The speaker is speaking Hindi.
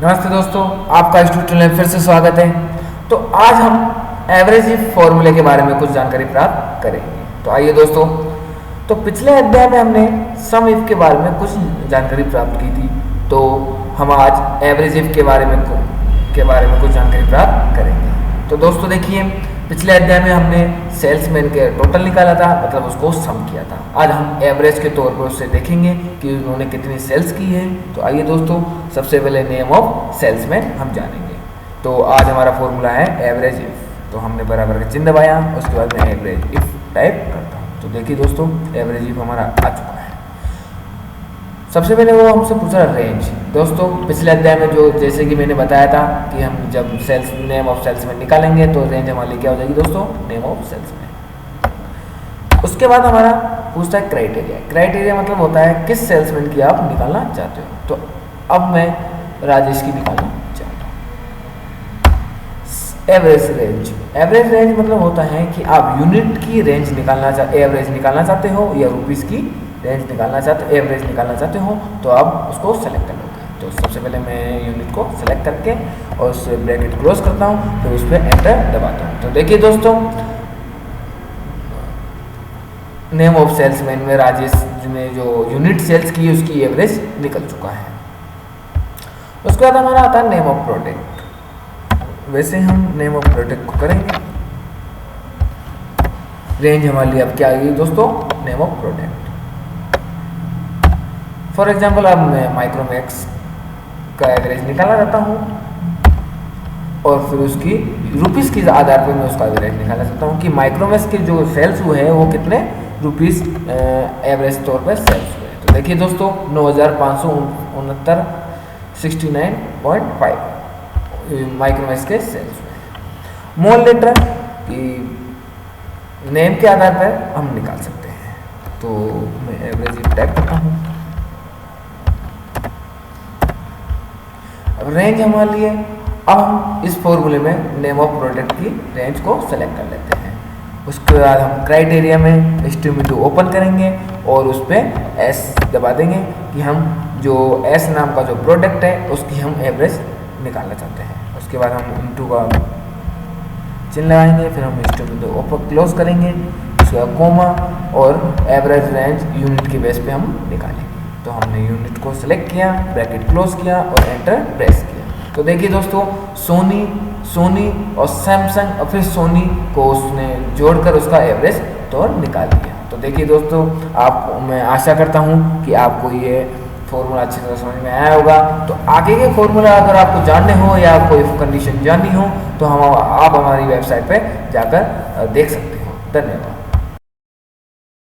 नमस्ते दोस्तों, आपका इस ट्यूटोरियल में फिर से स्वागत है। तो आज हम एवरेज इफ फॉर्मूले के बारे में कुछ जानकारी प्राप्त करेंगे। तो आइए दोस्तों, तो पिछले अध्याय में हमने सम इफ के बारे में कुछ जानकारी प्राप्त की थी, तो हम आज एवरेज इफ के बारे में कुछ जानकारी प्राप्त करेंगे। तो दोस्तों देखिए, पिछले अध्याय में हमने सेल्समैन के टोटल निकाला था, मतलब उसको सम किया था। आज हम एवरेज के तौर पर उससे देखेंगे कि उन्होंने कितनी सेल्स की है। तो आइए दोस्तों, सबसे पहले नेम ऑफ सेल्समैन हम जानेंगे। तो आज हमारा फॉर्मूला है एवरेज इफ। तो हमने बराबर का चिन्ह दबाया, उसके बाद मैं एवरेज इफ टाइप करता हूँ। तो देखिए दोस्तों, एवरेज इफ हमारा आ चुका है। सबसे पहले वो हमसे पूछा रेंज। दोस्तों पिछले अध्याय में जो जैसे कि मैंने बताया था कि हम जब सेल्स नेम ऑफ सेल्समैन निकालेंगे तो रेंज हमारे लिए क्या हो जाएगी दोस्तों, नेम ऑफ सेल्समैन। उसके बाद हमारा पूछता है क्राइटेरिया। क्राइटेरिया मतलब होता है किस सेल्समैन की आप निकालना चाहते हो। तो अब मैं राजेश की निकालना चाहता हूँ। Average range. एवरेज रेंज मतलब होता है कि आप यूनिट की रेंज एवरेज निकालना चाहते हो या रुपीज़ की रेंज निकालना चाहते हो, एवरेज निकालना चाहते हो, तो आप उसको सेलेक्ट कर लोगे। तो सबसे पहले मैं यूनिट को सेलेक्ट करके और उस ब्रैकेट क्लोज करता हूँ, फिर उस पर एंटर दबाता हूँ। तो देखिए दोस्तों, नेम ऑफ सेल्समैन में राजेश ने जो यूनिट सेल्स की उसकी एवरेज निकल चुका है। उसके बाद हमारा आता है नेम ऑफ प्रोडक्ट। वैसे हम नेम ऑफ प्रोडक्ट को करेंगे। रेंज हमारे लिए अब क्या आएगी दोस्तों, name of product. For example अब मैं माइक्रोमैक्स का एवरेज निकालना चाहता हूँ और फिर उसकी रुपीज़ के आधार पर मैं उसका एवरेज निकालना चाहता हूँ कि माइक्रोमैक्स के जो सेल्स हुए हैं वो कितने रुपीज़ एवरेज तौर पर सेल्स हुए। तो देखिए दोस्तों, 9,569 69.5 माइक्रोमैक्स के सेल्स हुए। मोल लेटर की नेम के आधार पर हम निकाल सकते हैं। तो मैं एवरेज टाइप करता हूँ। रेंज हमारे लिए, अब हम इस फॉर्मूले में नेम ऑफ प्रोडक्ट की रेंज को सेलेक्ट कर लेते हैं। उसके बाद हम क्राइटेरिया में एस्टिमेट ओपन करेंगे और उस पर एस दबा देंगे कि हम जो एस नाम का जो प्रोडक्ट है उसकी हम एवरेज निकालना चाहते हैं। उसके बाद हम इनटू का चिन्ह लगाएंगे, फिर हम एस्टिमेट ओपन क्लोज करेंगे, उसके बाद कोमा और एवरेज रेंज यूनिट के बेस पे हम निकालेंगे। तो हमने यूनिट को सेलेक्ट किया, ब्रैकेट क्लोज किया और एंटर प्रेस किया। तो देखिए दोस्तों, सोनी और सैमसंग और फिर सोनी को उसने जोड़कर उसका एवरेज तो निकाल दिया। तो देखिए दोस्तों, मैं आशा करता हूँ कि आपको ये फॉर्मूला अच्छी तरह समझ में आया होगा। तो आगे के फॉर्मूला अगर आपको जानने हो या कोई कंडीशन जाननी हो तो आप हमारी वेबसाइट पर जाकर देख सकते हो। धन्यवाद।